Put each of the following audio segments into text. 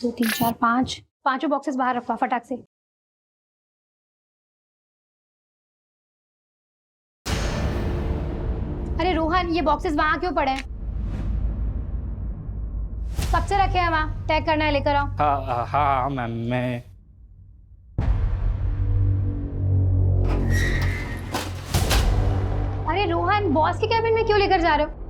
2 3 4 5 पांचों बॉक्सेस बाहर रखवा फटाक से। अरे रोहन, ये बॉक्सेस वहां क्यों पड़े हैं? कब से रखे हैं वहां? पैक करना है, लेकर आओ। हाँ हाँ मैम, मैं अरे रोहन, बॉस के कैबिन में क्यों लेकर जा रहे हो?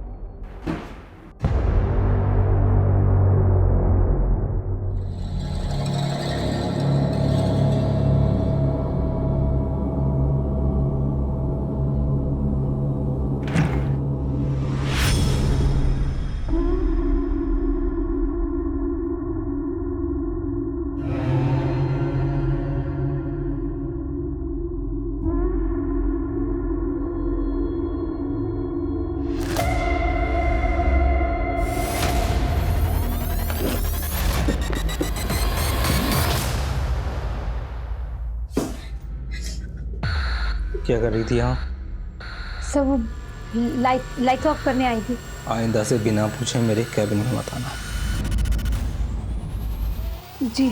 क्या कर रही थी यहाँ? सब वो लाइट ऑफ करने आई थी। आइंदा से बिना पूछे मेरे कैबिन में मत आना। जी।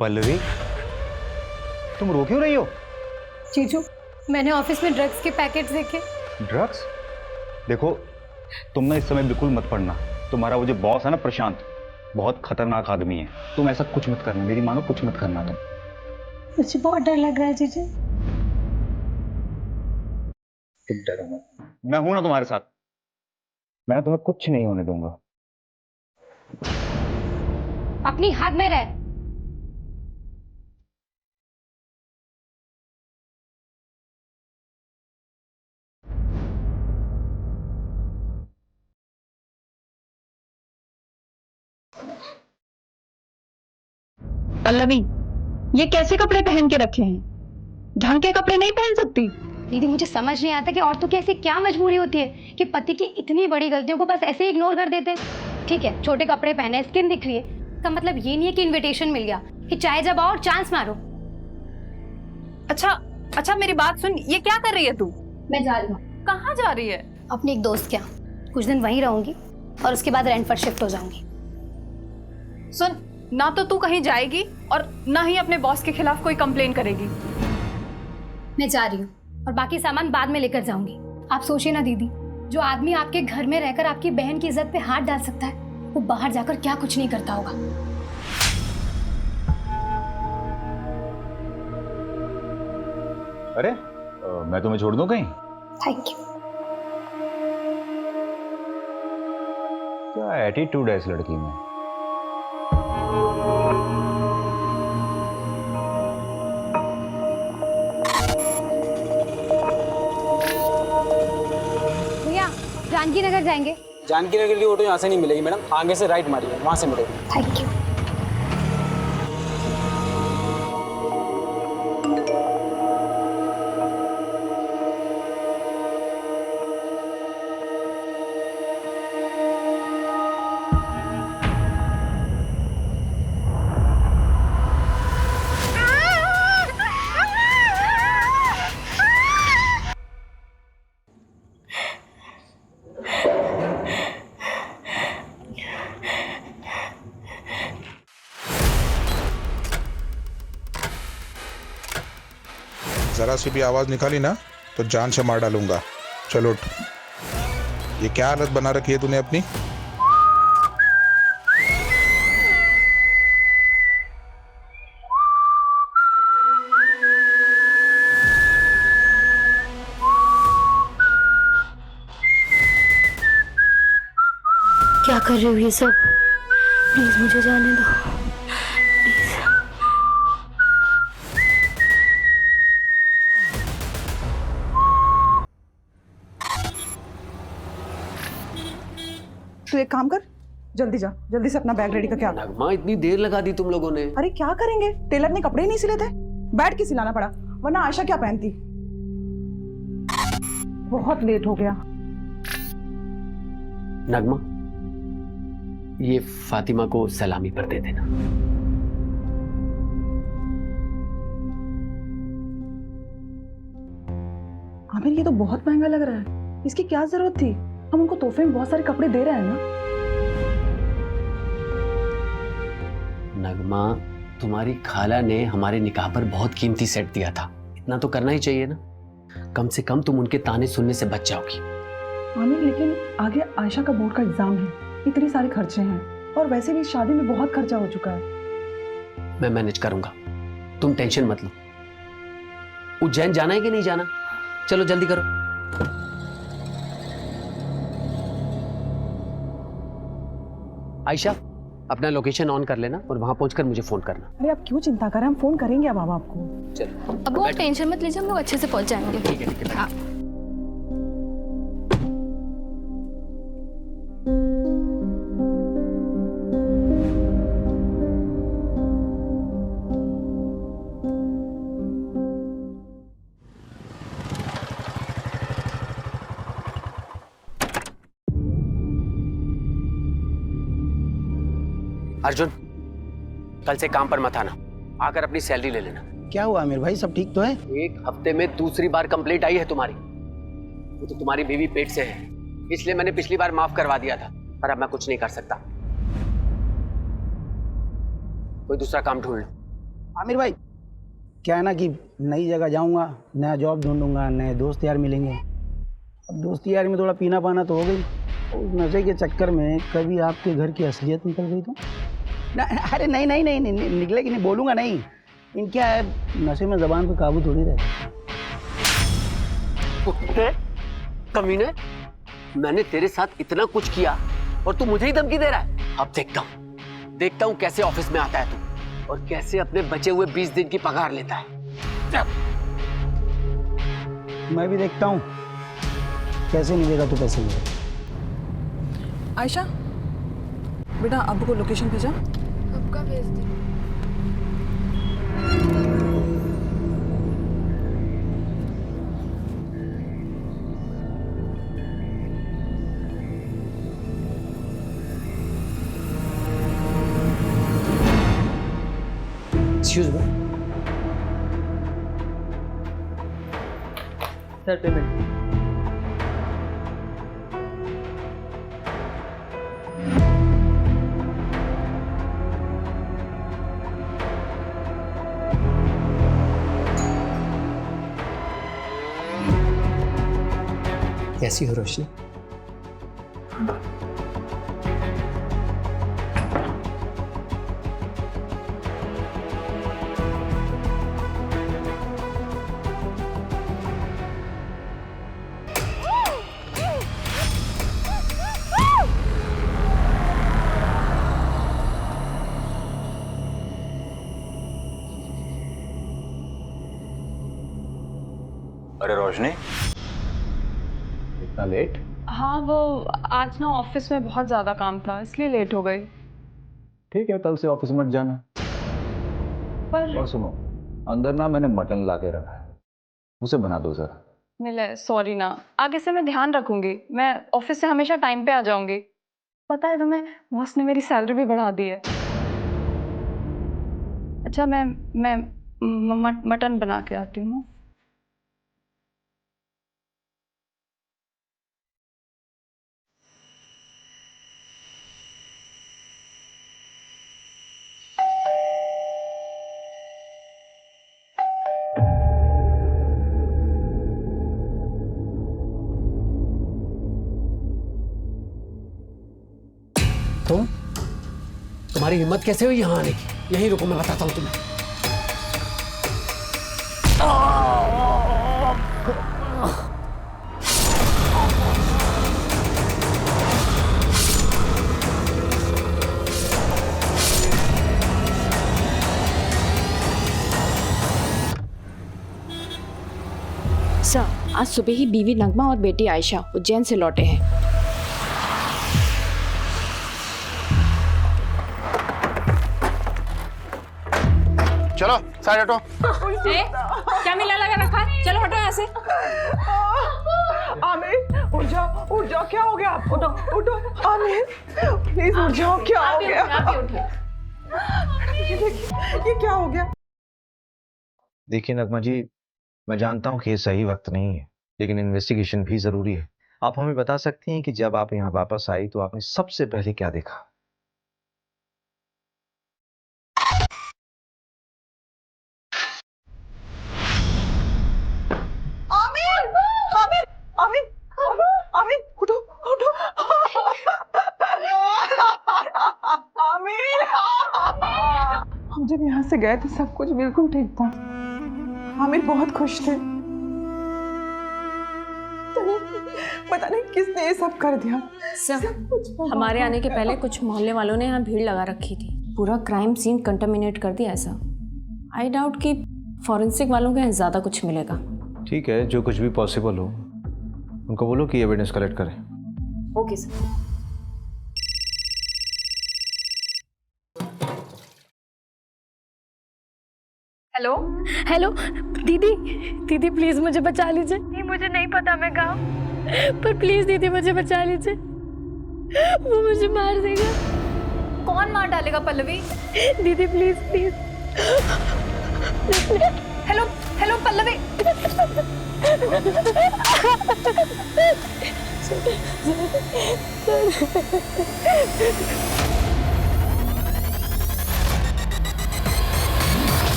पल्लवी, तुम रो क्यों रही हो? जीजू, मैंने ऑफिस में ड्रग्स के पैकेट्स देखे। ड्रग्स? देखो, तुम ना इस समय बिल्कुल मत पढ़ना। तुम्हारा वो जो बॉस है ना प्रशांत, बहुत खतरनाक आदमी है। तुम ऐसा कुछ मत करना, मेरी मानो कुछ मत करना तुम। मुझे बहुत डर लग रहा है जीजू। तुम डरो मत, मैं हूं ना तुम्हारे साथ। मैं तुम्हें कुछ नहीं होने दूंगा। अपनी हद में रह। पल्लवी, ये कैसे कपड़े पहन के रखे हैं? ढंग के कपड़े नहीं पहन सकती? दीदी, मुझे समझ नहीं आता कि औरतों की ऐसी क्या मजबूरी होती है कि पति की इतनी बड़ी गलतियों को बस ऐसे इग्नोर कर देते हैं। ठीक है, छोटे कपड़े पहने, स्किन दिख रही है, इसका मतलब ये नहीं है कि इनविटेशन मिल गया कि चाहे जब आओ चांस मारो। अच्छा मेरी बात सुन, ये क्या कर रही है तू? मैं जा रही हूँ। कहाँ जा रही है? अपने एक दोस्त के यहाँ कुछ दिन वहीं रहूंगी और उसके बाद रेंट पर शिफ्ट हो जाऊंगी। सुन, ना तो तू कहीं जाएगी और ना ही अपने बॉस के खिलाफ कोई कंप्लेन करेगी। मैं जा रही हूँ और बाकी सामान बाद में लेकर जाऊंगी। आप सोचिए ना दीदी, जो आदमी आपके घर में रहकर आपकी बहन की इज्जत पे हाथ डाल सकता है, वो बाहर जाकर क्या कुछ नहीं करता होगा। अरे मैं तुम्हें छोड़ दूं कहीं? Thank you. क्या एटीट्यूड है इस लड़की में। भैया, जानकी नगर जाएंगे? जानकी नगर की ऑटो यहाँ से नहीं मिलेगी मैडम, आगे से राइट मारिए, वहाँ से मिलेगी। Thank you. जरा सी भी आवाज निकाली ना तो जान से मार डालूंगा। चलो उठ। ये क्या हालत बना रखी है तूने अपनी? क्या कर रही हो ये सब? प्लीज मुझे जाने दो, प्लीज। तू एक काम कर, जल्दी जा, जल्दी से अपना बैग रेडी करके आ। नगमा, इतनी देर लगा दी तुम लोगों ने। अरे क्या करेंगे, टेलर ने कपड़े ही नहीं सिले थे, बैठ के सिलाना पड़ा, वरना आयशा क्या पहनती। बहुत लेट हो गया। नगमा, ये फातिमा को सलामी पर दे देना। आमिर, ये तो बहुत महंगा लग रहा है। इसकी क्या जरूरत थी? हम उनको तोहफे में बहुत सारे कपड़े दे रहे हैं ना। नगमा, तुम्हारी खाला ने हमारे निकाह पर बहुत कीमती सेट दिया था, इतना तो करना ही चाहिए ना। कम से कम तुम उनके ताने सुनने से बच जाओगी। आमिर, लेकिन आगे आयशा का बोर्ड का एग्जाम है, इतने सारे खर्चे हैं, और वैसे भी शादी में बहुत खर्चा हो चुका है। मैं मैनेज करूंगा, तुम टेंशन मत लो। उज्जैन जाना है कि नहीं जाना? चलो जल्दी करो। आयशा, अपना लोकेशन ऑन कर लेना और वहां पहुंचकर मुझे फोन करना। अरे आप क्यों चिंता करें, हम फोन करेंगे अब आपको। चलो अब वो टेंशन मत लीजिए, हम लोग अच्छे से पहुंच जाएंगे। ठीक है। हाँ। अर्जुन, कल से काम पर मत आना, आकर अपनी सैलरी ले लेना। क्या हुआ आमिर भाई, सब ठीक तो है? एक हफ्ते में दूसरी बार कंप्लेंट आई है तुम्हारी। वो तो तुम्हारी बीवी पेट से है, इसलिए मैंने पिछली बार माफ करवा दिया था, पर अब मैं कुछ नहीं कर सकता। कोई दूसरा काम ढूंढ लो। आमिर भाई, क्या है ना कि नई जगह जाऊंगा, नया जॉब ढूंढूंगा, नए दोस्त यार मिलेंगे। अब दोस्ती यार में थोड़ा पीना पाना तो हो गई, उस नशे के चक्कर में कभी आपके घर की असलियत निकल गई तो ना। अरे नहीं निकलेगी नहीं, बोलूँगा नहीं। इन क्या है, नशे में जबान पे काबू थोड़ी रहता। कुत्ते, कमीने, मैंने तेरे साथ इतना कुछ किया और तू मुझे ही धमकी दे रहा है। अब देखता हूँ कैसे ऑफिस में आता है तू, और कैसे अपने बचे हुए 20 दिन की पगार लेता है। मैं भी देखता हूँ कैसे मिलेगा तो पैसे मिलेगा। आयशा, बेटा अब्बू को लोकेशन भेजा। अब का भेज दे। Excuse me sir, payment. कैसी हो रोशनी? अरे रोशनी, इतना लेट? हाँ, वो आज ना ऑफिस में बहुत ज्यादा काम था, इसलिए लेट हो गई। ठीक है, कल से ऑफिस मत जाना। पर और सुनो, अंदर ना मैंने मटन ला के रखा है, उसे बना दो जरा। मिले, सॉरी ना, आगे से मैं ध्यान रखूंगी। मैं ऑफिस से हमेशा टाइम पे आ जाऊंगी। पता है तुम्हें, बॉस ने मेरी सैलरी भी बढ़ा दी है। अच्छा, मैं मटन बना के आती हूँ। तुम्हारी हिम्मत कैसे हुई यहाँ आने की? यहीं रुको, मैं बताता हूँ तुम्हें। सर, आज सुबह ही बीवी नगमा और बेटी आयशा उज्जैन से लौटे हैं। चलो साइड हटो। क्या मिला लगा रखा है? चलो हटो यहाँ से। आमिर, उठ जाओ, क्या हो गया आपको? उठो आमिर, प्लीज उठ जाओ, क्या हो गया? ये क्या हो गया? देखिए नगमा जी, मैं जानता हूँ कि ये सही वक्त नहीं है, लेकिन इन्वेस्टिगेशन भी जरूरी है। आप हमें बता सकती हैं कि जब आप यहाँ वापस आई तो आपने सबसे पहले क्या देखा? आमिर, आमिर, आमिर, आमिर, उठो, उठो। आमिर, हम जब यहाँ से गए थे सब कुछ बिल्कुल ठीक था। आमिर बहुत खुश थे। पता नहीं किसने ये सब कर दिया। सर, हमारे आने के पहले कुछ मोहल्ले वालों ने यहाँ भीड़ लगा रखी थी। पूरा क्राइम सीन कंटामिनेट कर दिया ऐसा। आई डाउट कि फॉरेंसिक वालों के यहाँ ज़्यादा कुछ मिलेगा। ठीक है, जो कुछ भी पॉसिबल हो उनको बोलो कि एविडेंस कलेक्ट करें। Okay sir. हेलो हेलो दीदी, दीदी प्लीज मुझे बचा लीजिए। नहीं मुझे नहीं पता मैं कहाँ हूँ, पर प्लीज दीदी मुझे बचा लीजिए, वो मुझे मार देगा। कौन मार डालेगा पल्लवी? दीदी please please. Hello hello Pallavi.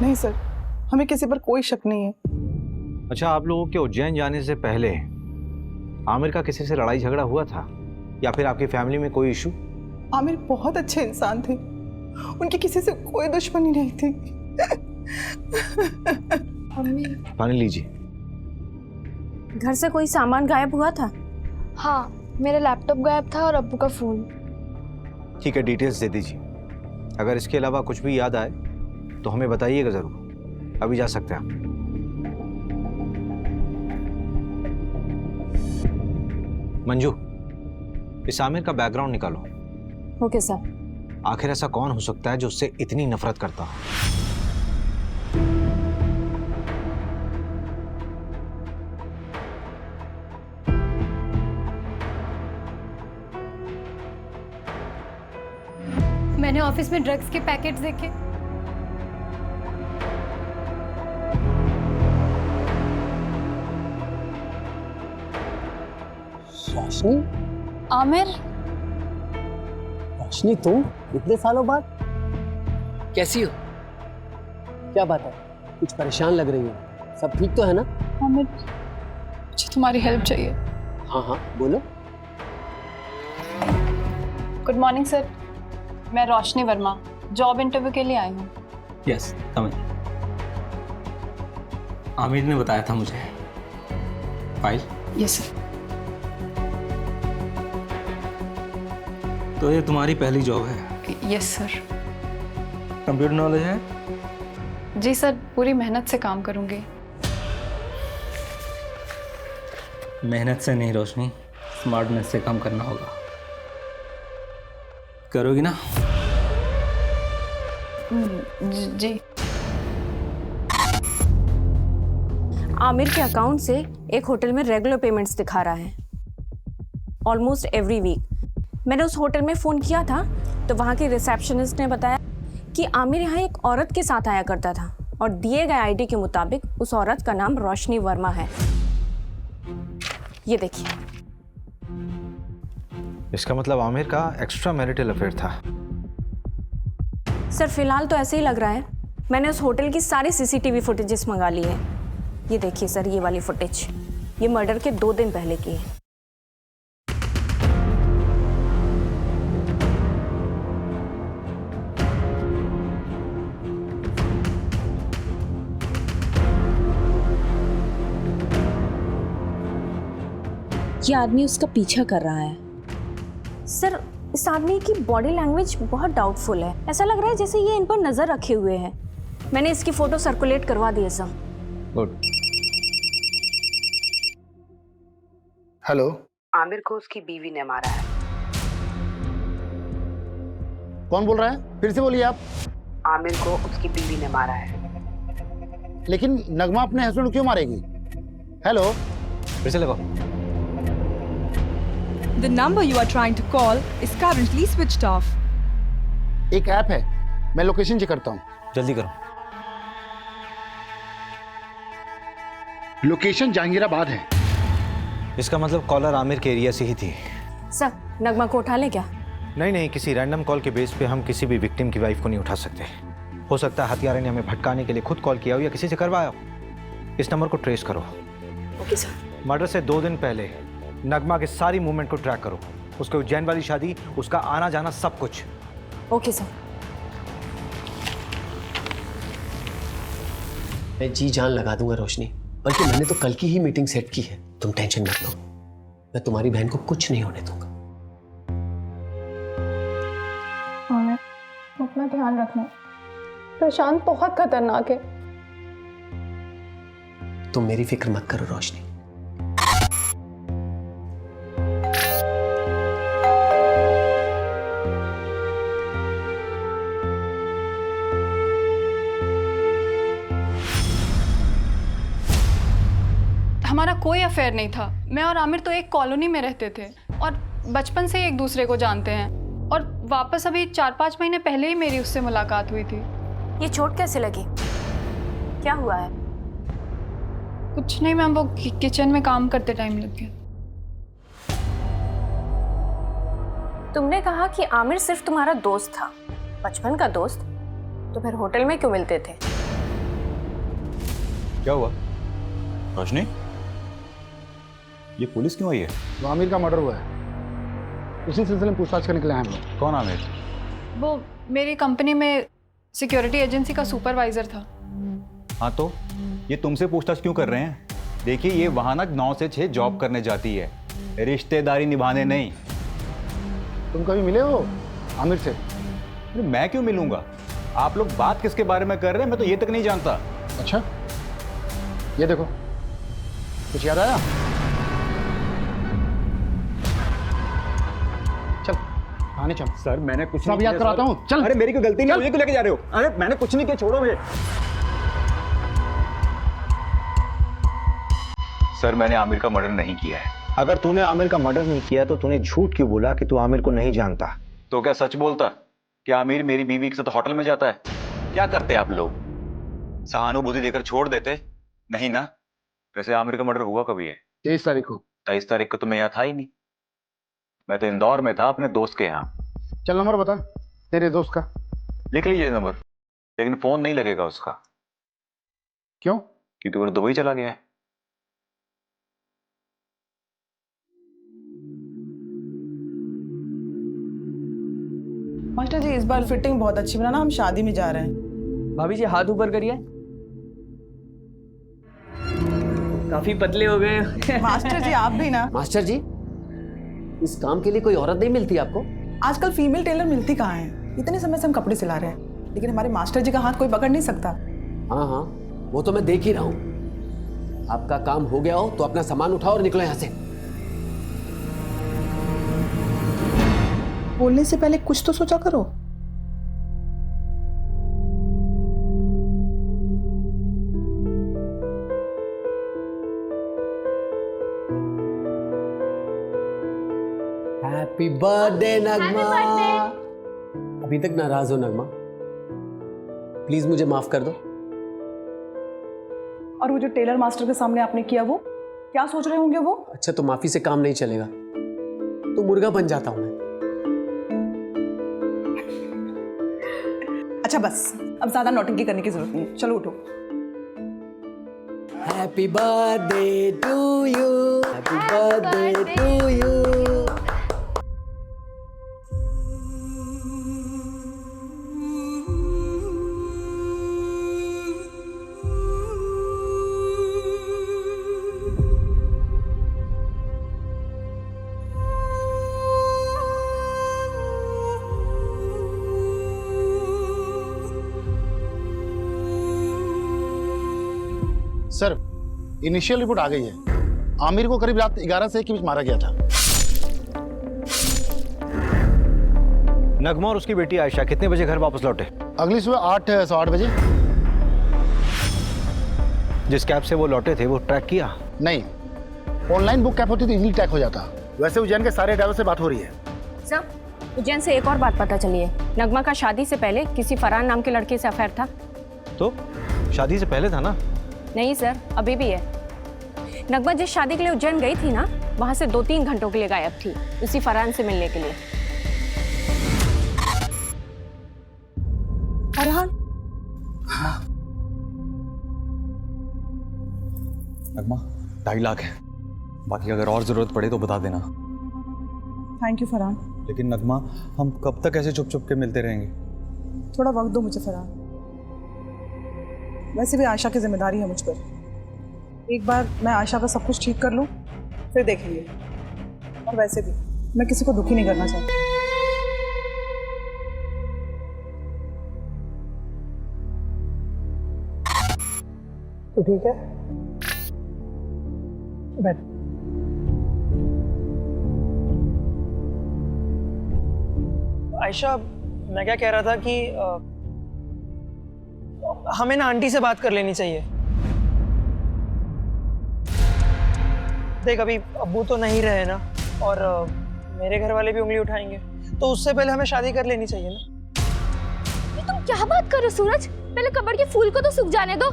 नहीं सर, हमें किसी पर कोई शक नहीं है। अच्छा, आप लोगों के उज्जैन जाने से पहले आमिर का किसी से लड़ाई झगड़ा हुआ था या फिर आपकी फैमिली में कोई इशू? आमिर बहुत अच्छे इंसान थे, उनकी किसी से कोई दुश्मनी नहीं थी। पानी लीजिए। घर से कोई सामान गायब हुआ था? हाँ, मेरा लैपटॉप गायब था और अब्बू का फोन। ठीक है, डिटेल्स दे दीजिए। अगर इसके अलावा कुछ भी याद आए तो हमें बताइएगा जरूर। अभी जा सकते हैं आप। मंजू, इस आमिर का बैकग्राउंड निकालो। Okay sir. आखिर ऐसा कौन हो सकता है जो उससे इतनी नफरत करता हो? मैंने ऑफिस में ड्रग्स के पैकेट्स देखे। रोशनी? आमिर, रोशनी तुम इतने सालों बाद कैसी हो? क्या बात है, कुछ परेशान लग रही हो। सब ठीक तो है ना? आमिर, मुझे तुम्हारी हेल्प चाहिए। हाँ हाँ बोलो। गुड मॉर्निंग सर, मैं रोशनी वर्मा जॉब इंटरव्यू के लिए आई हूँ। Yes, coming. आमिर ने बताया था मुझे। फाइल? Yes sir. तो ये तुम्हारी पहली जॉब है? Yes sir. कंप्यूटर नॉलेज है? जी सर, पूरी मेहनत से काम करूँगी। मेहनत से नहीं रोशनी, स्मार्टनेस से काम करना होगा। करोगी ना? जी। आमिर के अकाउंट से एक होटल में रेगुलर पेमेंट्स दिखा रहा है, ऑलमोस्ट एवरी वीक। मैंने उस होटल में फ़ोन किया था तो वहाँ के रिसेप्शनिस्ट ने बताया कि आमिर यहाँ एक औरत के साथ आया करता था और दिए गए आईडी के मुताबिक उस औरत का नाम रोशनी वर्मा है। ये देखिए। इसका मतलब आमिर का एक्स्ट्रा मैरिटल अफेयर था। सर, फिलहाल तो ऐसे ही लग रहा है। मैंने उस होटल की सारी सीसीटीवी फुटेजेस मंगा ली है। ये देखिए सर, ये वाली फुटेज, ये मर्डर के 2 दिन पहले की है। ये आदमी उसका पीछा कर रहा है। सर, इस आदमी की बॉडी लैंग्वेज बहुत डाउटफुल है। ऐसा लग रहा है जैसे ये इन पर नजर रखे हुए है। मैंने इसकी फोटो सर्कुलेट करवा दी है सर। गुड। हेलो। आमिर को उसकी बीवी ने मारा है। कौन बोल रहा है? फिर से बोलिए आप। आमिर को उसकी बीवी ने मारा है। लेकिन नगमा अपने हस्बैंड को क्यों मारेगी? हेलो। फिर से लगाओ। The number you are trying to call is currently switched off. एक ऐप है, मैं लोकेशन चेक करता हूँ। जल्दी करो। लोकेशन जहांगीराबाद है। इसका मतलब कॉलर आमिर के एरिया से ही थी। सर, नगमा को उठा ले क्या? नहीं, किसी रैंडम कॉल के बेस पे हम किसी भी विक्टिम की वाइफ को नहीं उठा सकते। हो सकता है हत्यारे ने हमें भटकाने के लिए खुद कॉल किया हो या किसी से करवाया हो। इस नंबर को ट्रेस करो। Okay sir. मर्डर से 2 दिन पहले नगमा के सारी मूवमेंट को ट्रैक करो, उसके उज्जैन वाली शादी, उसका आना जाना, सब कुछ। Okay sir. मैं जी जान लगा दूंगा रोशनी, बल्कि मैंने तो कल की ही मीटिंग सेट की है। तुम टेंशन मत लो, मैं तुम्हारी बहन को कुछ नहीं होने दूंगा। आमिर, अपना ध्यान रखना, प्रशांत बहुत खतरनाक है। तुम मेरी फिक्र मत करो रोशनी। हमारा कोई अफेयर नहीं था। मैं और आमिर तो एक कॉलोनी में रहते थे और बचपन से ही एक दूसरे को जानते हैं। और वापस अभी 4-5 महीने पहले ही मेरी उससे मुलाकात हुई थी। ये चोट कैसे लगी? क्या हुआ है? कुछ नहीं मैम, वो किचन में काम करते टाइम लग गया। तुमने कहा कि आमिर सिर्फ तुम्हारा दोस्त था, बचपन का दोस्त, तो फिर होटल में क्यों मिलते थे? क्या हुआ रोशनी? ये पुलिस क्यों आई है? वो आमिर का मर्डर हुआ है, उसी सिलसिले में पूछताछ करने के लिए आए हम लोग। कौन आमिर? वो मेरी कंपनी में सिक्योरिटी एजेंसी का सुपरवाइजर था। हाँ तो ये तुमसे पूछताछ क्यों कर रहे हैं? देखिए ये वहां ना 9 से 6 जॉब करने जाती है, रिश्तेदारी निभाने नहीं। तुम कभी मिले हो आमिर से? अरे मैं क्यों मिलूंगा? आप लोग बात किसके बारे में कर रहे हैं, मैं तो ये तक नहीं जानता। अच्छा, ये देखो, कुछ याद आया? चल आने चल। सर मैंने कुछ सब याद कराता हूँ, चल। अरे मेरी कोई गलती नहीं, मुझे क्यों लेके जा रहे हो? अरे मैंने कुछ नहीं किया, छोड़ो मुझे। सर मैंने आमिर का मर्डर नहीं किया है। अगर तूने आमिर का मर्डर नहीं किया तो तूने झूठ क्यों बोला कि तू आमिर को नहीं जानता? तो क्या सच बोलता कि आमिर मेरी बीवी के साथ होटल में जाता है? क्या करते आप लोग? सहानुभूति देकर छोड़ देते? नहीं ना। वैसे आमिर का मर्डर हुआ कभी है? 23 तारीख को। 23 तारीख को तो मैं यहाँ था ही नहीं, मैं तो इंदौर में था अपने दोस्त के यहाँ। चल नंबर बता तेरे दोस्त का। लिख लीजिए नंबर, लेकिन फोन नहीं लगेगा उसका। क्यों? क्योंकि वो दुबई चला गया है। मास्टर जी इस बार फिटिंग बहुत अच्छी बनाना, हम शादी में जा रहे हैं। भाभी जी हाथ ऊपर करिए, काफी पतले हो गए। मास्टर जी आप भी ना। मास्टर जी, इस काम के लिए कोई औरत नहीं मिलती आपको? आजकल फीमेल टेलर मिलती कहाँ है? इतने समय से हम कपड़े सिला रहे हैं, लेकिन हमारे मास्टर जी का हाथ कोई पकड़ नहीं सकता। हाँ हाँ, वो तो मैं देख ही रहा हूँ। आपका काम हो गया हो तो अपना सामान उठाओ और निकलो यहाँ से। बोलने से पहले कुछ तो सोचा करो। हैप्पी बर्थडे नगमा। अभी तक नाराज हो नगमा? प्लीज मुझे माफ कर दो। और वो जो टेलर मास्टर के सामने आपने किया, वो क्या सोच रहे होंगे वो? अच्छा तो माफी से काम नहीं चलेगा, तो मुर्गा बन जाता हूं मैं। अच्छा बस, अब ज्यादा नौटंकी करने की जरूरत नहीं है, चलो उठो। Happy birthday to you, happy birthday to you. Sir initial report आ गई है। आमिर को करीब रात 11 से 1 के बीच मारा गया था। नगमा और उसकी बेटी आयशा कितने बजे घर वापस लौटे? अगली सुबह 8 सवा 8 बजे। जिस कैब से वो लौटे थे वो ट्रैक किया? नहीं, ऑनलाइन बुक कैब होती तो इजीली ट्रैक हो जाता। वैसे उज्जैन के सारे ड्राइवर से बात हो रही है। सर, उज्जैन से एक और बात पता चली है। नगमा का शादी से पहले किसी फरहान नाम के लड़के से अफेयर था। तो शादी से पहले था ना? नहीं सर, अभी भी है। नगमा जिस शादी के लिए उज्जैन गई थी ना, वहाँ से 2-3 घंटों के लिए गायब थी, उसी फरहान से मिलने के लिए। फरहान? नगमा 2.5 लाख है, बाकी अगर और जरूरत पड़े तो बता देना। Thank you Farhan. लेकिन नगमा, हम कब तक ऐसे चुप चुप के मिलते रहेंगे? थोड़ा वक्त दो मुझे फरहान। वैसे भी आयशा की जिम्मेदारी है मुझ पर। एक बार मैं आयशा का सब कुछ ठीक कर लूँ, फिर देखेंगे। और वैसे भी मैं किसी को दुखी नहीं करना चाहती। तो ठीक है, बैठ। आयशा, मैं क्या कह रहा था कि हमें ना आंटी से बात कर लेनी चाहिए। देख, अभी अब्बू तो नहीं रहे ना, और मेरे घर वाले भी उंगली उठाएंगे, तो उससे पहले हमें शादी कर लेनी चाहिए ना। ये तुम क्या बात कर रहे हो सूरज? पहले कब्र के फूल को तो सूख जाने दो।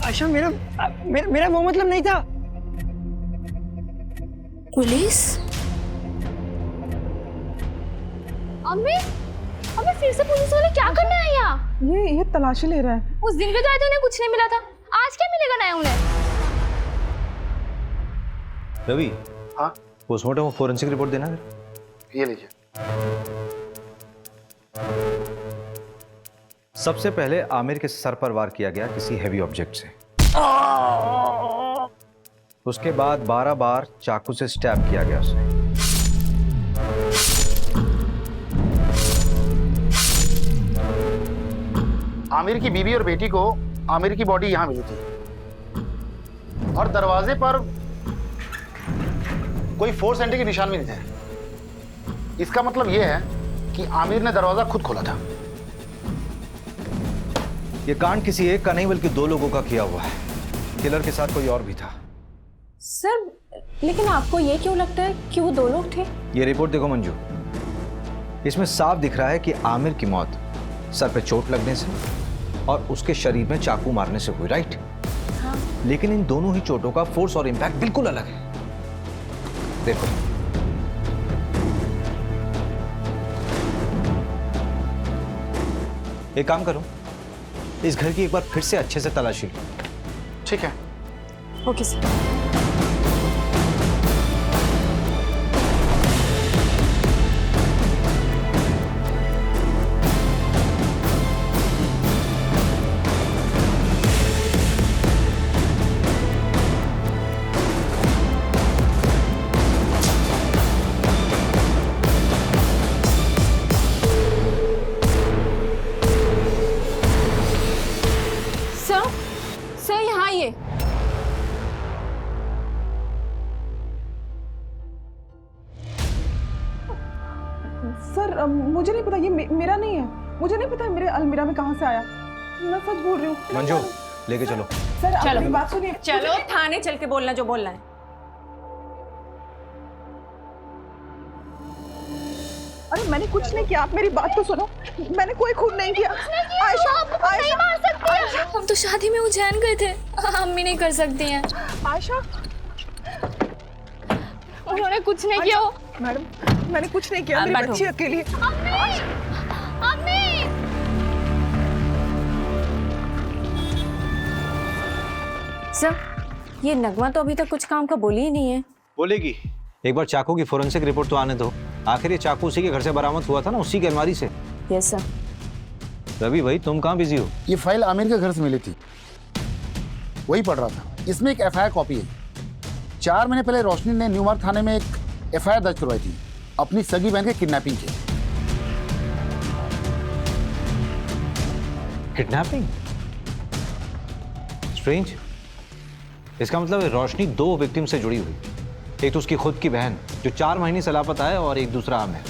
आयशा, मेरा वो मतलब नहीं था। पुलिस? अम्मी फिर से पुलिस वाले क्या करने आए यहाँ? ये तलाशी ले रहा है। उस दिन भी तो आए थे, उन्हें कुछ नहीं मिला था, आज क्या मिलेगा नया उन्हें? रवि, हाँ पोस्टमार्टम और फोरेंसिक रिपोर्ट देना है। ये लीजिए। सबसे पहले आमिर के सर पर वार किया गया किसी हैवी ऑब्जेक्ट से। उसके बाद 12 बार चाकू से स्टैब किया गया उसे। आमिर की बीवी और बेटी को आमिर की बॉडी यहाँ मिली थी और दरवाजे पर कोई फोर्स एंट्री के निशान भी नहीं थे। इसका मतलब यह है कि आमिर ने दरवाजा खुद खोला था। यह कांड किसी एक का नहीं बल्कि 2 लोगों का किया हुआ है। किलर के साथ कोई और भी था। सर, लेकिन आपको ये क्यों लगता है कि वो 2 लोग थे? ये रिपोर्ट देखो मंजू, इसमें साफ दिख रहा है कि आमिर की मौत सर पे चोट लगने से और उसके शरीर में चाकू मारने से हुई, राइट? हाँ। लेकिन इन दोनों ही चोटों का फोर्स और इंपैक्ट बिल्कुल अलग है। देखो, एक काम करो, इस घर की एक बार फिर से अच्छे से तलाशी लो। ठीक है। Okay sir. सर यहाँ आइए। सर मुझे नहीं पता, ये मेरा नहीं है। मुझे नहीं पता मेरे अलमीरा में कहाँ से आया। मैं सच बोल रही हूँ। मंजू, लेके चलो। सर आप चलो। मेरी बात सुनिए। चलो थाने चल के बोलना जो बोलना है। अरे मैंने कुछ नहीं किया, आप मेरी बात तो सुनो। मैंने कोई खून नहीं किया। आयशा, नहीं मार सकती है। हम तो शादी में उज्जैन गए थे, अम्मी नहीं कर सकती हैं। आयशा, उन्होंने कुछ नहीं किया। मैडम मैंने कुछ नहीं किया, मेरी बच्ची अकेली है। अम्मी! सर, ये नगमा तो अभी तक कुछ काम का बोली ही नहीं है। बोलेगी। एक बार चाकू की फोरेंसिक रिपोर्ट तो आने दो। आखिर ये चाकू उसी के घर से बरामद हुआ था ना, उसी की अलमारी से। Yes sir. रवि भाई, तुम कहाँ बिजी हो? ये फाइल आमिर के घर से मिली थी, वही पढ़ रहा था। इसमें एक एफआईआर कॉपी है। 4 महीने पहले रोशनी ने न्यू मार्ग थाने में एक एफआईआर दर्ज करवाई थी अपनी सगी बहन के किडनैपिंग की। किडनैपिंग? स्ट्रेंज। इसका मतलब है रोशनी 2 विक्टिम से जुड़ी हुई। एक तो उसकी खुद की बहन जो 4 महीने से लापता है, और एक दूसरा आमिर।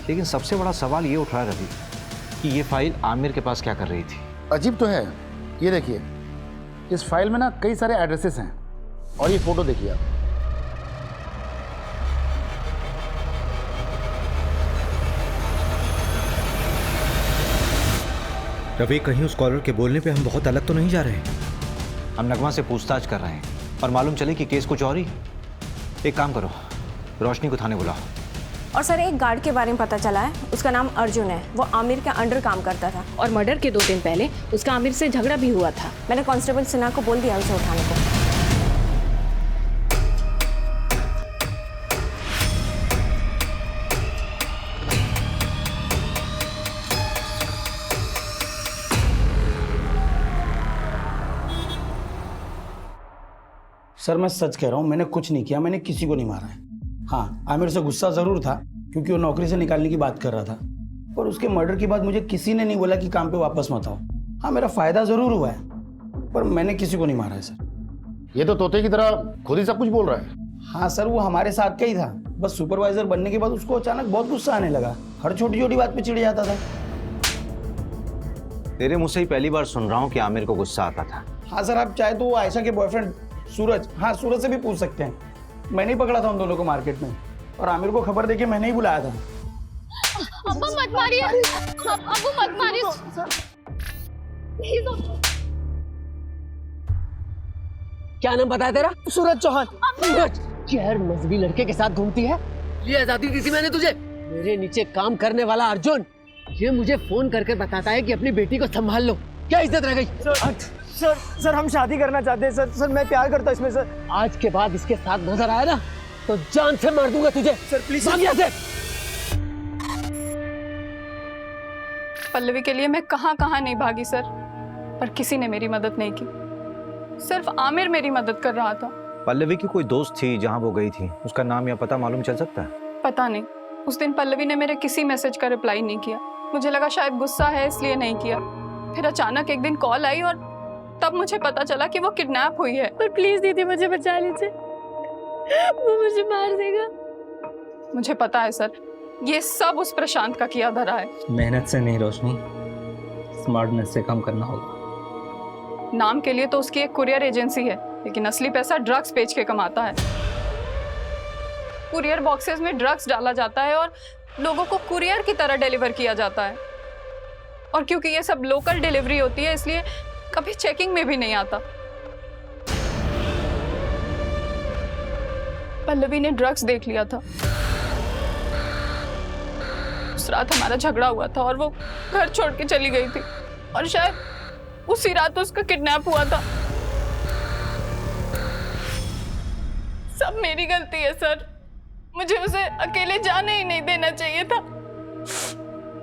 लेकिन सबसे बड़ा सवाल ये उठ रहा है रवि कि ये फाइल आमिर के पास क्या कर रही थी? अजीब तो है। ये देखिए, इस फाइल में ना कई सारे एड्रेसेस हैं, और ये फोटो देखिए आप। रवि, कहीं उस कॉलर के बोलने पे हम बहुत अलग तो नहीं जा रहे हैं? हम नगमा से पूछताछ कर रहे हैं और मालूम चले कि केस कुछ और ही है। एक काम करो, रोशनी को थाने बुलाओ। और सर एक गार्ड के बारे में पता चला है, उसका नाम अर्जुन है, वो आमिर के अंडर काम करता था और मर्डर के 2 दिन पहले उसका आमिर से झगड़ा भी हुआ था। मैंने कांस्टेबल सिन्हा को बोल दिया उसे उठाने को। सर मैं सच कह रहा हूँ, मैंने कुछ नहीं किया, मैंने किसी को नहीं मारा है। हाँ, आमिर से गुस्सा जरूर था क्योंकि वो नौकरी से निकालने की बात कर रहा था, पर उसके मर्डर के बाद मुझे किसी ने नहीं बोला कि काम पे वापस मत आओ। हाँ, मेरा फायदा जरूर हुआ है, पर मैंने किसी को नहीं मारा है सर। ये तो तोते की तरह खुद ही सब कुछ बोल रहा है। हाँ सर, वो हमारे साथ का ही था, बस सुपरवाइजर बनने के बाद उसको अचानक बहुत गुस्सा आने लगा, हर छोटी छोटी बात पे चिढ़ जाता था। तेरे मुझसे ही पहली बार सुन रहा हूँ कि आमिर को गुस्सा आता था। हाँ सर, आप चाहे तो वो आयशा के बॉयफ्रेंड सूरज, हाँ सूरज से भी पूछ सकते हैं। मैंने ही पकड़ा था उन दोनों को मार्केट में, और आमिर को खबर देके मैंने ही बुलाया था। अब्बा मत मारिए, अब्बू मत मारिए। क्या नाम बताया तेरा? सूरज चौहान। सूरज, गैर मजहबी लड़के के साथ घूमती है? ये आजादी दी थी मैंने तुझे। मेरे नीचे काम करने वाला अर्जुन ये मुझे फोन करके बताता है कि अपनी बेटी को संभाल लो। क्या इज्जत रह गई? सर हम शादी करना चाहते हैं सर मैं प्यार करता हूँ इसमें सर। आज के बाद इसके साथ नजर आया ना तो जान से मार दूंगा तुझे। सर प्लीज भाग यहाँ से। पल्लवी के लिए मैं कहाँ कहाँ नहीं भागी सर, पर किसी ने मेरी मदद नहीं की। सिर्फ आमिर मेरी मदद कर रहा था। पल्लवी की कोई दोस्त थी जहाँ वो गई थी, उसका नाम या पता मालूम चल सकता है? पता नहीं, उस दिन पल्लवी ने मेरे किसी मैसेज का रिप्लाई नहीं किया। मुझे लगा शायद गुस्सा है इसलिए नहीं किया। फिर अचानक एक दिन कॉल आई और तब मुझे पता चला कि वो किडनैप हुई है। पर प्लीज दीदी मुझे बचा लीजिए, वो मुझे मार देगा। मुझे पता है सर, ये सब उस प्रशांत का किया धरा है। मेहनत से नहीं रोशनी, स्मार्टनेस से काम करना होगा। नाम के लिए तो उसकी एक कुरियर एजेंसी है, लेकिन असली पैसा ड्रग्स बेच के कमाता है। कुरियर बॉक्सेस में ड्रग्स डाला जाता है और लोगों को कुरियर की तरह डिलीवर किया जाता है। और क्योंकि ये सब लोकल डिलीवरी होती है इसलिए कभी चेकिंग में भी नहीं आता। पल्लवी ने ड्रग्स देख लिया था। उस रात हमारा झगड़ा हुआ था और वो घर छोड़ के चली गई थी, और शायद उसी रात उसका किडनैप हुआ था। सब मेरी गलती है सर, मुझे उसे अकेले जाने ही नहीं देना चाहिए था।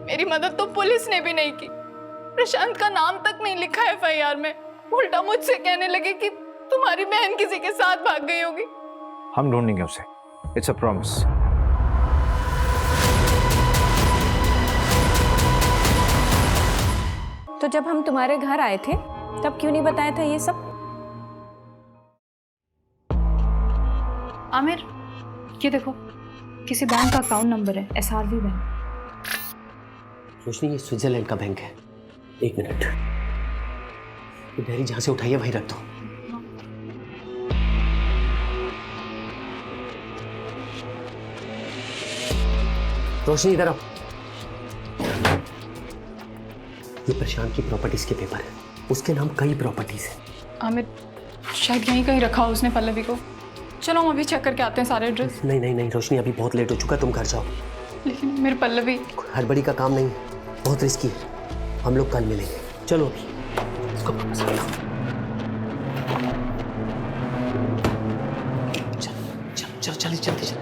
मेरी मदद तो पुलिस ने भी नहीं की। प्रशांत का नाम तक नहीं लिखा है एफआईआर में। उल्टा मुझसे कहने लगे कि तुम्हारी बहन किसी के साथ भाग गई होगी। हम ढूंढेंगे उसे, इट्स अ प्रॉमिस। तो जब हम तुम्हारे घर आए थे तब क्यों नहीं बताया था ये सब? आमिर, ये देखो, किसी बैंक का अकाउंट नंबर है, SRV बैंक। रोशनी, ये स्विट्जरलैंड का बैंक है। एक मिनट, ये डायरी जहां से उठाई है वहीं रख दो। रोशनी इधर आओ। ये प्रशांत की प्रॉपर्टीज के पेपर है, उसके नाम कई प्रॉपर्टीज है। आमिर, शायद यहीं कहीं रखा हो उसने पल्लवी को। चलो हम अभी चेक करके आते हैं सारे एड्रेस। नहीं नहीं नहीं रोशनी, अभी बहुत लेट हो चुका है, तुम घर जाओ। लेकिन मेरी पल्लवी। हड़बड़ी का काम नहीं, बहुत रिस्की है। हम लोग कल मिलेंगे। चलो अभी इसको वापस रख दो। चल चल जल्दी चल।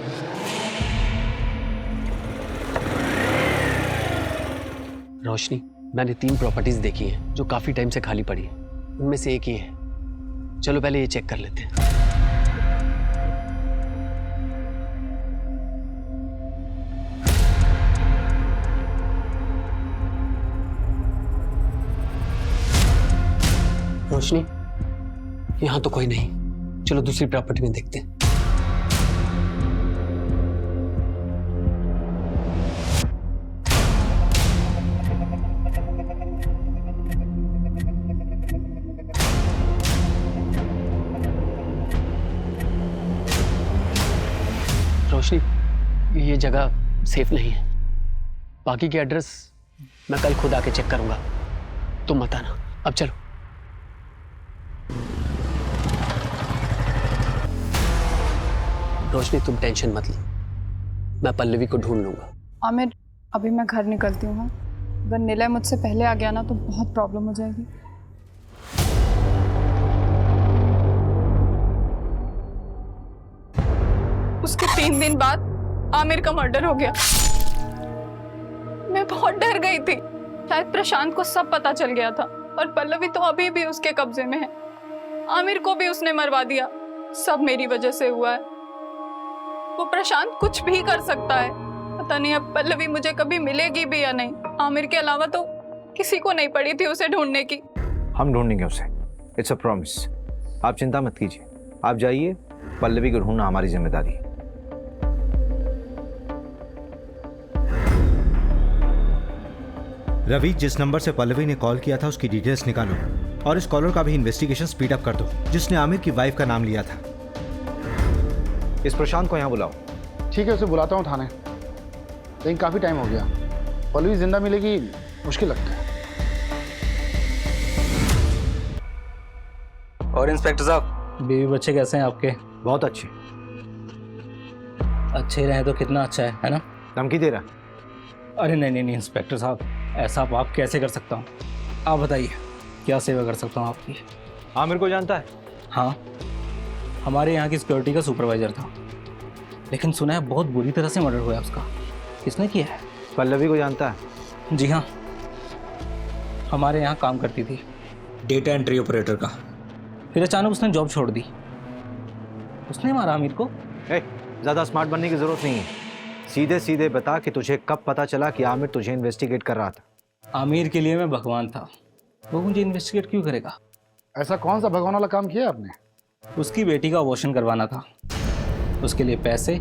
रोशनी, मैंने 3 प्रॉपर्टीज देखी हैं जो काफी टाइम से खाली पड़ी है। उनमें से एक ही है। चलो पहले ये चेक कर लेते हैं। रोशनी, यहां तो कोई नहीं। चलो दूसरी प्रॉपर्टी में देखते हैं। रोशनी, ये जगह सेफ नहीं है। बाकी के एड्रेस मैं कल खुद आके चेक करूंगा, तुम मत आना। अब चलो। रोशनी तुम टेंशन मत लो, मैं पल्लवी को ढूंढ लूंगा। आमिर अभी मैं घर निकलती हूँ। हाँ? अगर निलय मुझसे पहले आ गया ना तो बहुत प्रॉब्लम हो जाएगी। उसके 3 दिन बाद आमिर का मर्डर हो गया। मैं बहुत डर गई थी, शायद प्रशांत को सब पता चल गया था और पल्लवी तो अभी भी उसके कब्जे में है। आमिर को भी उसने मरवा दिया, सब मेरी वजह से हुआ है। वो प्रशांत कुछ भी कर सकता है, पता नहीं अब पल्लवी मुझे कभी मिलेगी भी या नहीं। आमिर के अलावा तो किसी को नहीं पड़ी थी उसे ढूंढने की। हम ढूंढेंगे उसे, इट्स अ प्रॉमिस। आप चिंता मत कीजिए, आप जाइए, पल्लवी को ढूंढना हमारी जिम्मेदारी है। रवि, जिस नंबर से पल्लवी ने कॉल किया था उसकी डिटेल्स निकालो और इस कॉलर का भी इन्वेस्टिगेशन स्पीड अप कर दो जिसने आमिर की वाइफ का नाम लिया था। इस प्रशांत को यहाँ बुलाओ। ठीक है, उसे बुलाता हूँ थाने, लेकिन काफ़ी टाइम हो गया। पल्लवी जिंदा मिलेगी मुश्किल लगता है। और इंस्पेक्टर साहब, बीवी बच्चे कैसे हैं आपके? बहुत अच्छे। अच्छे रहे तो कितना अच्छा है ना? धमकी दे रहा? अरे नहीं इंस्पेक्टर साहब, ऐसा आप कैसे कर सकता हूँ? आप बताइए क्या सेवा कर सकता हूँ आपकी? आमिर को जानता है? हाँ, हमारे यहाँ की सिक्योरिटी का सुपरवाइजर था, लेकिन सुना है बहुत बुरी तरह से मर्डर हुआ है उसका। किसने किया है? पल्लवी को जानता है? जी हाँ, हमारे यहाँ काम करती थी डेटा एंट्री ऑपरेटर का। फिर अचानक उसने जॉब छोड़ दी। उसने मारा आमिर को। ज़्यादा स्मार्ट बनने की ज़रूरत नहीं है, सीधे सीधे बता कि तुझे कब पता चला कि आमिर तुझे इन्वेस्टिगेट कर रहा था। आमिर के लिए मैं भगवान था, वो मुझे इन्वेस्टिगेट क्यों करेगा? ऐसा कौन सा भगवान वाला काम किया आपने? उसकी बेटी का अबॉर्शन करवाना था, उसके लिए पैसे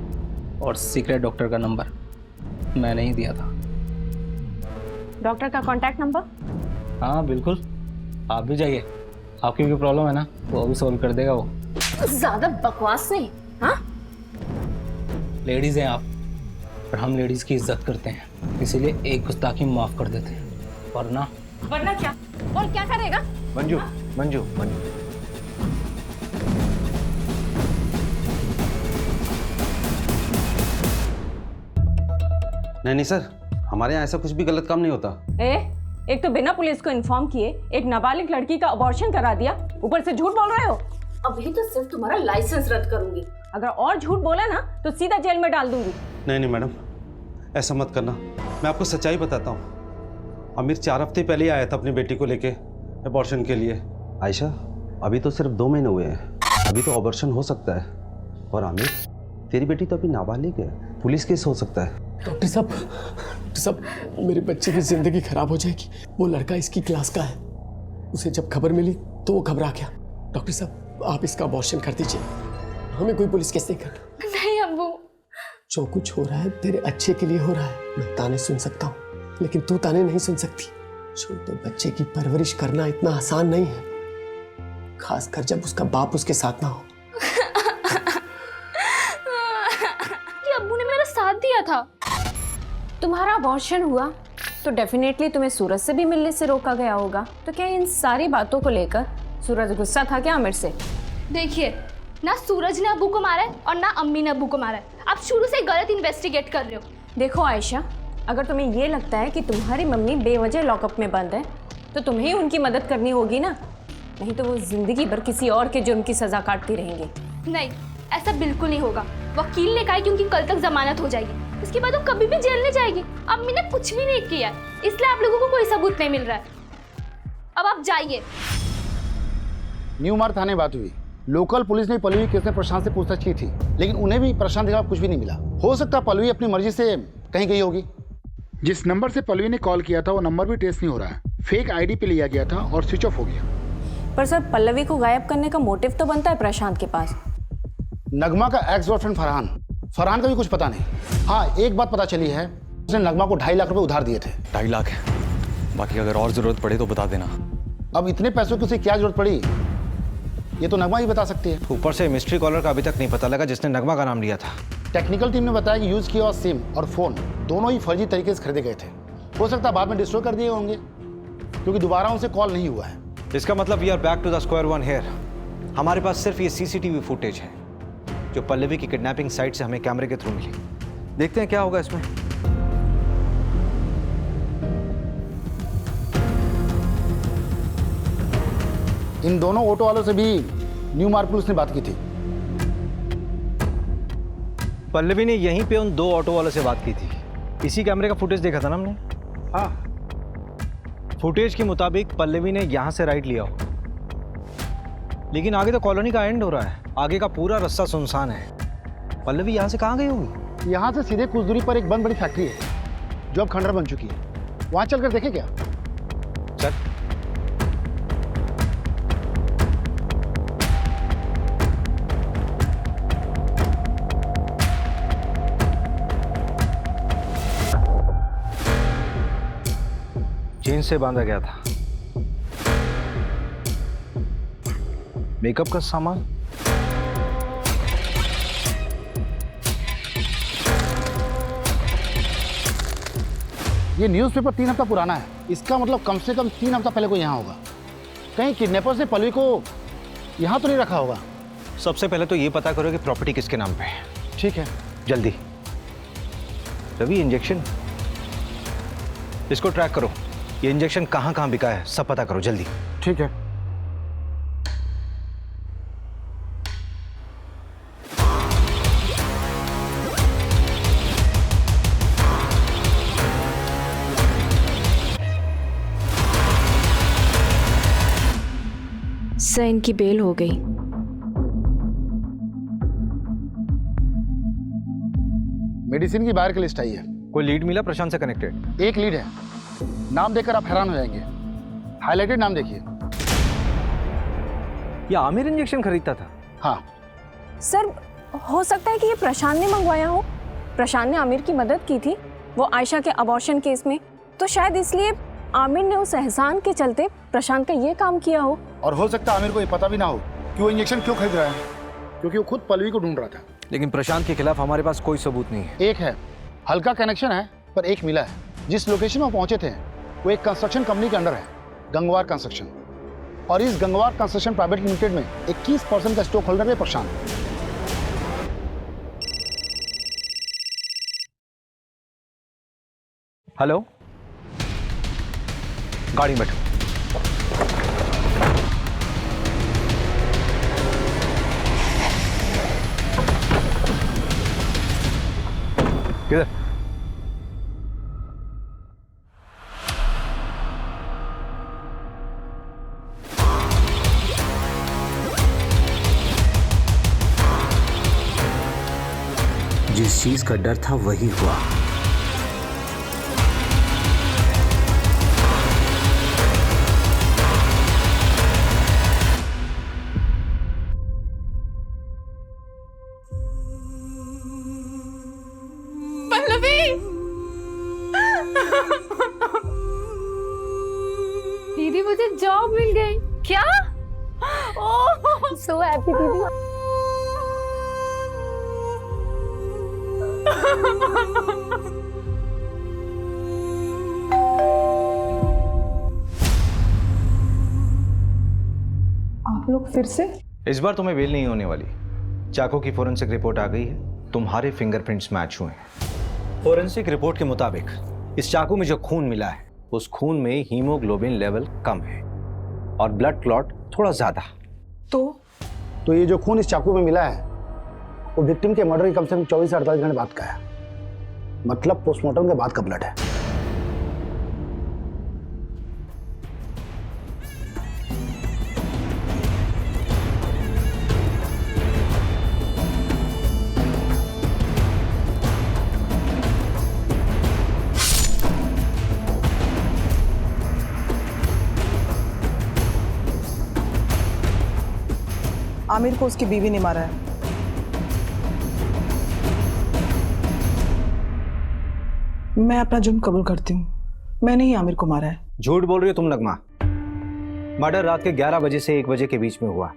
और सीक्रेट डॉक्टर का नंबर मैंने ही दिया था। डॉक्टर का कॉन्टैक्ट नंबर? हाँ बिल्कुल, आप भी जाइए, आपकी भी प्रॉब्लम है ना, वो भी सॉल्व कर देगा वो। ज्यादा बकवास नहीं। हाँ, लेडीज हैं आप, पर हम लेडीज की इज्जत करते हैं, इसीलिए एक गुस्ताखी माफ कर देते हैं, वरना क्या? और क्या करेगा? मंजू मंजू मंजू, नहीं सर, हमारे यहाँ ऐसा कुछ भी गलत काम नहीं होता। एक तो बिना पुलिस को इन्फॉर्म किए एक नाबालिग लड़की का अबॉर्शन करा दिया, ऊपर से झूठ बोल रहे हो। अभी तो सिर्फ तुम्हारा लाइसेंस रद्द करूंगी। अगर और झूठ बोला ना तो सीधा जेल में डाल दूंगी। नहीं मैडम, ऐसा मत करना, मैं आपको सच्चाई बताता हूँ। आमिर 4 हफ्ते पहले ही आया था अपनी बेटी को लेके अबॉर्शन के लिए। आयशा, अभी तो सिर्फ 2 महीने हुए हैं, अभी तो अबॉर्शन हो सकता है। और आमिर, तेरी बेटी तो अभी नाबालिग है, पुलिस केस हो सकता है। डॉक्टर साहब, मेरे बच्चे की जिंदगी खराब हो जाएगी। वो लड़का इसकी क्लास का है, उसे जब खबर मिली तो वो घबरा गया। डॉक्टर साहब, आप इसका अबॉर्शन कर दीजिए, हमें कोई पुलिस केस नहीं करना। नहीं अब्बू, जो कुछ हो रहा है तेरे अच्छे के लिए हो रहा है। मैं ताने सुन सकता हूँ, लेकिन तू ताने नहीं सुन सकती। छोटे बच्चे की परवरिश करना इतना आसान नहीं है, खासकर जब उसका बाप उसके साथ ना हो। अब्बू ने मेरा साथ दिया था। तुम्हारा अबॉर्शन हुआ तो डेफिनेटली तुम्हें सूरज से भी मिलने से रोका गया होगा, तो क्या इन सारी बातों को लेकर सूरज गुस्सा था क्या आमिर से? देखिए, ना सूरज ने अब्बू को मारा है और ना अम्मी ने अब्बू को मारा है। आप शुरू से गलत इन्वेस्टिगेट कर रहे हो। देखो आयशा, अगर तुम्हें ये लगता है कि तुम्हारी मम्मी बेवजह लॉकअप में बंद है तो तुम्हें ही उनकी मदद करनी होगी ना, नहीं तो वो जिंदगी भर किसी और के जुर्म की सजा काटती रहेंगी। नहीं, ऐसा बिल्कुल नहीं होगा। वकील ने कहा है कि उनकी कल तक जमानत हो जाएगी, इसके बाद वो कभी भी जेल नहीं जाएगी। अम्मी ने कुछ भी नहीं किया, इसलिए आप लोगों को कोई सबूत नहीं मिल रहा है। अब आप जाइए। न्यू मार्ग थाने बात हुई, लोकल पुलिस ने पल्लवी केस में प्रशांत से पूछताछ की थी, लेकिन उन्हें भी प्रशांत के खिलाफ कुछ भी नहीं मिला। हो सकता है पल्लवी अपनी मर्जी से कहीं गई होगी। जिस नंबर से पल्लवी ने कॉल किया था वो नंबर भी ट्रेस नहीं हो रहा है, फेक आईडी पे लिया गया था और स्विच ऑफ हो गया। पर सर, पल्लवी को गायब करने का मोटिव तो बनता है प्रशांत के पास। नगमा का एक्स बॉयफ्रेंड फरहान का भी कुछ पता नहीं। हाँ, एक बात पता चली है, उसने नगमा को 2.5 लाख रुपए उधार दिए थे। 2.5 लाख है, बाकी अगर और जरूरत पड़े तो बता देना। अब इतने पैसों की उसे क्या जरूरत पड़ी, ये तो नगमा ही बता सकती है। ऊपर से मिस्ट्री कॉलर का अभी तक नहीं पता लगा जिसने नगमा का नाम लिया था। टेक्निकल टीम ने बताया कि यूज किया हुआ सिम और फोन दोनों ही फर्जी तरीके से खरीदे गए थे। हो सकता है बाद में डिस्ट्रॉय कर दिए होंगे, क्योंकि दोबारा उनसे कॉल नहीं हुआ है। इसका मतलब we are back to the square one here. हमारे पास सिर्फ ये सीसीटीवी फुटेज है, जो पल्लवी की किडनैपिंग साइट से हमें कैमरे के थ्रू मिली। देखते हैं क्या होगा इसमें। इन दोनों ऑटो वालों से भी न्यू मार्ग पुलिस ने बात की थी। पल्लवी ने यहीं पे उन 2 ऑटो वालों से बात की थी। इसी कैमरे का फुटेज देखा था ना हमने। हाँ, फुटेज के मुताबिक पल्लवी ने यहां से राइट लिया हो, लेकिन आगे तो कॉलोनी का एंड हो रहा है, आगे का पूरा रास्ता सुनसान है। पल्लवी यहां से कहां गई होगी? यहाँ से सीधे कुछ दूरी पर एक बंद बड़ी फैक्ट्री है जो अब खंडर बन चुकी है। वहां चलकर देखें क्या? चल। चेन से बांधा गया था। मेकअप का सामान। ये न्यूज़पेपर 3 हफ्ता पुराना है। इसका मतलब कम से कम 3 हफ्ता पहले कोई यहाँ होगा। कहीं किडनैपर्स ने पल्लवी को यहाँ तो नहीं रखा होगा। सबसे पहले तो ये पता करो कि प्रॉपर्टी किसके नाम पे है। ठीक है, जल्दी। रवि, इंजेक्शन, इसको ट्रैक करो। ये इंजेक्शन कहाँ कहाँ बिका है सब पता करो जल्दी। ठीक है। सर, इनकी बेल हो गई। मेडिसिन की बाहर की लिस्ट आई है। कोई लीड मिला प्रशांत से कनेक्टेड? एक लीड है, नाम देखकर आप हैरान हो जाएंगे। हाईलाइटेड नाम देखिए। ये आमिर इंजेक्शन खरीदता था? हाँ सर, हो सकता है कि ये प्रशांत ने मंगवाया हो। प्रशांत ने आमिर की मदद की थी वो आयशा के अबॉर्शन केस में, तो शायद इसलिए आमिर ने उस एहसान के चलते प्रशांत का ये काम किया हो। और हो सकता है आमिर को ये पता भी ना हो कि वो इंजेक्शन क्यों खरीद रहा है, क्योंकि वो खुद पल्लवी को ढूंढ रहा था। लेकिन प्रशांत के खिलाफ हमारे पास कोई सबूत नहीं है। एक है, हल्का कनेक्शन है, पर एक मिला है। जिस लोकेशन में पहुंचे थे वो एक कंस्ट्रक्शन कंपनी के अंडर है, गंगवार कंस्ट्रक्शन। और इस गंगवार कंस्ट्रक्शन प्राइवेट लिमिटेड में 21% का स्टॉक होल्डर है प्रशांत। हेलो, गाड़ी में बैठो। किधर? जिस चीज का डर था वही हुआ। दीदी, मुझे जॉब मिल गई। क्या? ओह, सो हैप्पी दीदी। आप लोग फिर से? इस बार तुम्हें बेल नहीं होने वाली। चाकू की फोरेंसिक रिपोर्ट आ गई है, तुम्हारे फिंगरप्रिंट्स मैच हुए हैं। फोरेंसिक रिपोर्ट के मुताबिक इस चाकू में जो खून मिला है उस खून में हीमोग्लोबिन लेवल कम है और ब्लड क्लॉट थोड़ा ज्यादा। तो ये जो खून इस चाकू में मिला है वो विक्टिम के मर्डर के कम से कम 24 से 48 घंटे बाद का है। मतलब पोस्टमार्टम के बाद का ब्लड है। आमिर को उसकी बीवी ने मारा है। मैं अपना जुर्म कबूल करती हूँ, मैंने ही आमिर को मारा है। झूठ बोल रही हो तुम नगमा। मर्डर रात के 11 बजे से 1 बजे के बीच में हुआ।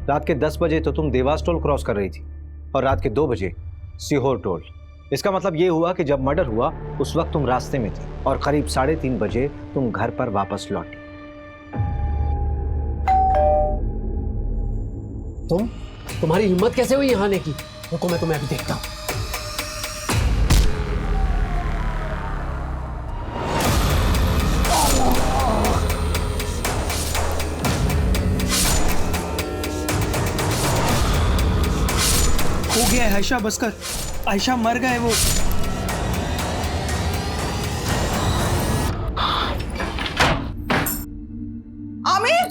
रात के 10 बजे तो तुम देवास टोल क्रॉस कर रही थी और रात के 2 बजे सीहोर टोल। इसका मतलब ये हुआ कि जब मर्डर हुआ उस वक्त तुम रास्ते में थी और करीब 3:30 बजे तुम घर पर वापस लौटी। तुम्हारी हिम्मत कैसे हुई यहाँ आने की? रुको, मैं तुम्हें अभी देखता हूँ। हो गया है आयशा, बस कर। आयशा मर गए वो। आमिर,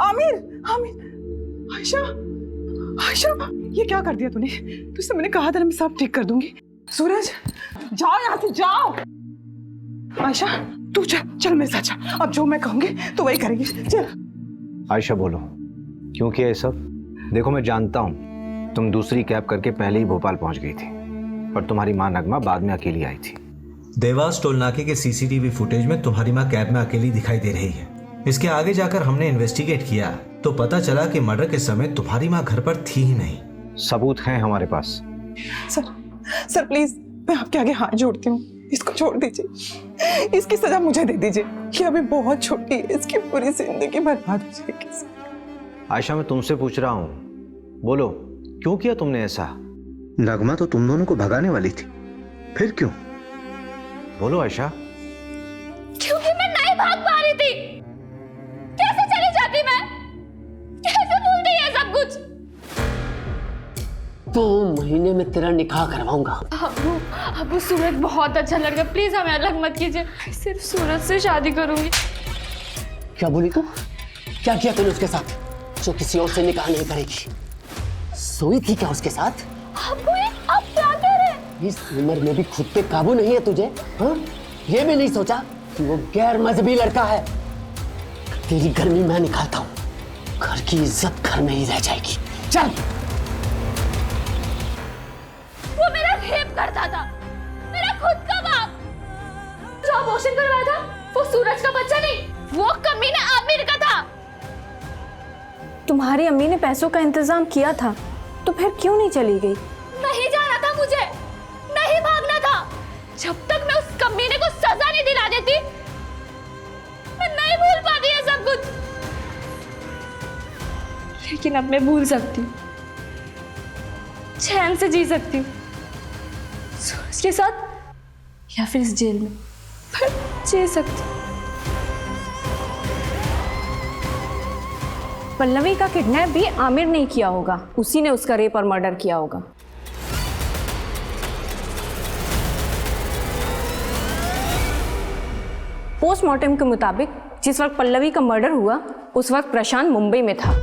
आमिर, आमिर, आयशा, आयशा, ये क्या कर दिया तूने? तुझसे मैंने कहा था ना मैं सब ठीक कर दूंगी। सूरज, जाओ यहाँ से, जाओ। आयशा, तू चल, चल मेरे साथ चल। अब जो मैं कहूंगी तो वही करेंगी, चल। आयशा बोलो, क्यों किया ये सब? देखो मैं जानता हूँ तुम दूसरी कैब करके पहले ही भोपाल पहुंच गई थी, पर तुम्हारी माँ नगमा बाद में अकेली आई थी। देवास टोल नाके के सीसीटीवी फुटेज में तुम्हारी माँ कैब में अकेली दिखाई दे रही है। इसके आगे जाकर हमने इन्वेस्टिगेट किया तो पता चला कि मर्डर के समय तुम्हारी माँ घर पर थी ही नहीं। सबूत हैं हमारे पास। सर, सर प्लीज, मैं आपके आगे हाथ जोड़ती हूँ, इसको छोड़ दीजिए। इसकी सजा मुझे दे दीजिए। ये अभी बहुत छोटी है, इसकी पूरी जिंदगी बर्बाद हो जाएगी। आयशा, मैं तुमसे पूछ रहा हूँ, बोलो क्यों किया तुमने ऐसा? नगमा तो तुम दोनों को भगाने वाली थी, फिर क्यों? बोलो आयशा। क्योंकि मैं नहीं भाग पा रही थी। कैसे चली जाती मैं? कैसे भूलती है सब कुछ? 2 महीने में तेरा निकाह करवाऊंगा। अबू सूरज बहुत अच्छा लड़का, प्लीज हमें अलग मत कीजिए। सिर्फ सूरज से शादी करूंगी। क्या बोली तू? क्या किया तूने उसके साथ जो किसी और से निकाह नहीं करेगी? सोई थी क्या उसके साथ? अबू आप क्या कह रहे हैं? इस उम्र में भी खुद पे काबू नहीं है तुझे? हाँ? ये भी नहीं सोचा कि वो गैर मजहबी लड़का है? तेरी गर्मी मैं निकालता हूँ, घर की इज्जत घर में ही रह जाएगी। चल। वो मेरा रेप करता था, मेरा खुद का बाप। जो अबॉर्शन करवाया था वो सूरज का बच्चा नहीं, वो कमीना आमिर का था। तुम्हारी अम्मी ने पैसों का इंतजाम किया था तो फिर क्यों नहीं चली गई? नहीं जाना था मुझे, नहीं भागना था। जब तक मैं उस कमीने को सजा नहीं दिला देती मैं नहीं भूल पाती है सब कुछ। लेकिन अब मैं भूल सकती हूँ, चैन से जी सकती हूँ, सूरज के साथ या फिर इस जेल में, पर जी सकती हूँ। पल्लवी का किडनैप भी आमिर ने किया होगा, उसी ने उसका रेप और मर्डर किया होगा। पोस्टमार्टम के मुताबिक जिस वक्त पल्लवी का मर्डर हुआ उस वक्त प्रशांत मुंबई में था।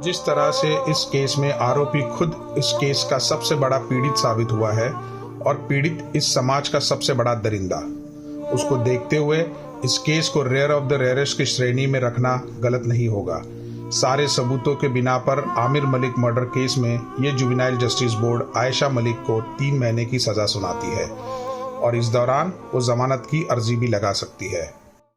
जिस तरह से इस केस में आरोपी खुद इस केस का सबसे बड़ा पीड़ित साबित हुआ है और पीड़ित इस समाज का सबसे बड़ा दरिंदा, उसको देखते हुए इस केस को रेयर ऑफ द रेयरेस्ट की श्रेणी में रखना गलत नहीं होगा। सारे सबूतों के बिना पर आमिर मलिक मर्डर केस में ये juvenile justice board Ayesha Malik को 3 महीने की सजा सुनाती है और इस दौरान वो जमानत की अर्जी भी लगा सकती है।